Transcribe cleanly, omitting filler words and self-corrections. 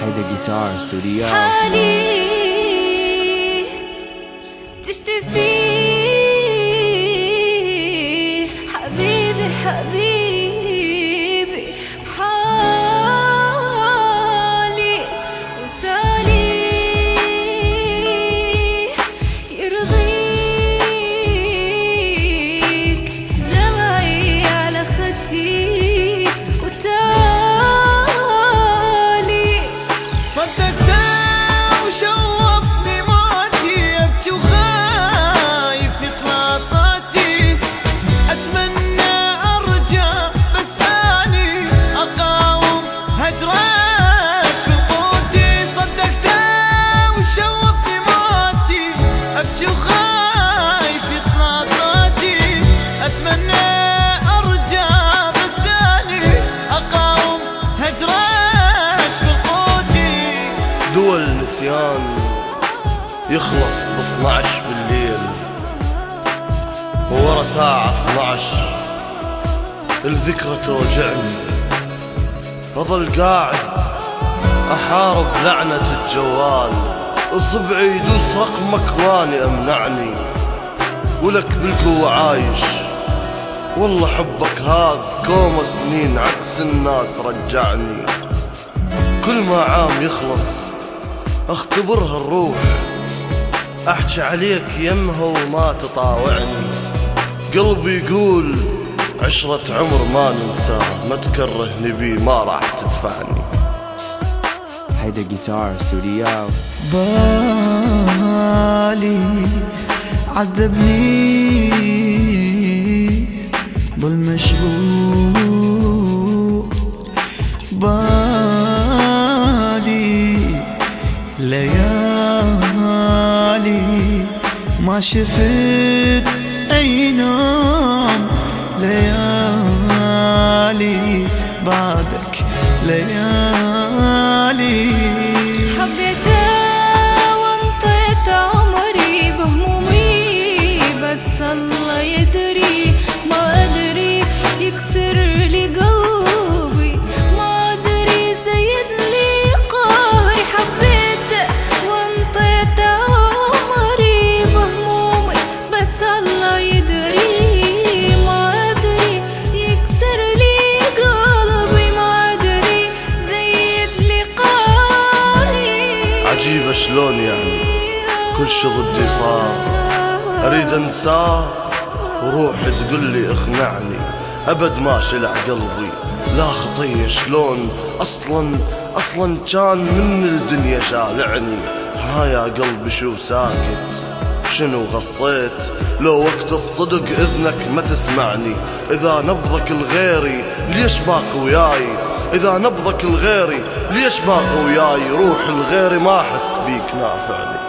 هيدا جيتار استوديو. حالي تشتي فيه حبيبي حبيبي حالي وتالي يرضيك دمعي على خدي وتالي صدقته وشوفني موتي ابكي وخايف يطلع صوتي اتمنى ارجع بس اني اقاوم هجرك بقوتي صدقته وشوفني موتي ابكي وخايف يطلع صوتي اتمنى ارجع بس اني اقاوم هجرك بقوتي دول نسيان يخلص ب12 بالليل وورا ساعة 12 الذكرى توجعني أظل قاعد أحارب لعنة الجوال اصبعي يدوس رقمك واني أمنعني ولك بالقوة عايش والله حبك هذا كوم سنين عكس الناس رجعني كل ما عام يخلص اختبرها الروح احكي عليك يمها وما تطاوعني قلبي يقول عشرة عمر ما ننساها ما تكرهني بي ما راح تدفعني. هيدا جيتار استوديو. بالي عذبني بالمشغول بالي ليالي ما شفت أي نوم ليالي بعدك ليالي حبيته وانطيت عمري بهمومي بس الله يدري ما أدري يكسر لي قلبي ما أدري يزيد لي قهري حبيته وانطيت عمري بهمومي بس الله يدري ما أدري يكسر لي قلبي ما أدري يزيد لي قهري عجيبة شلون يعني كل شي ضدي صار اريد انساه وروحي تقول لي اقنعني ابد ما شلع قلبي لا خطية شلون اصلا كان من الدنيا شالعني ها يا قلبي شو ساكت شنو غصيت لو وقت الصدق اذنك ما تسمعني اذا نبضك الغيري ليش باقي وياي اذا نبضك الغيري ليش باقي وياي روح الغيري ما احس بيك نافعني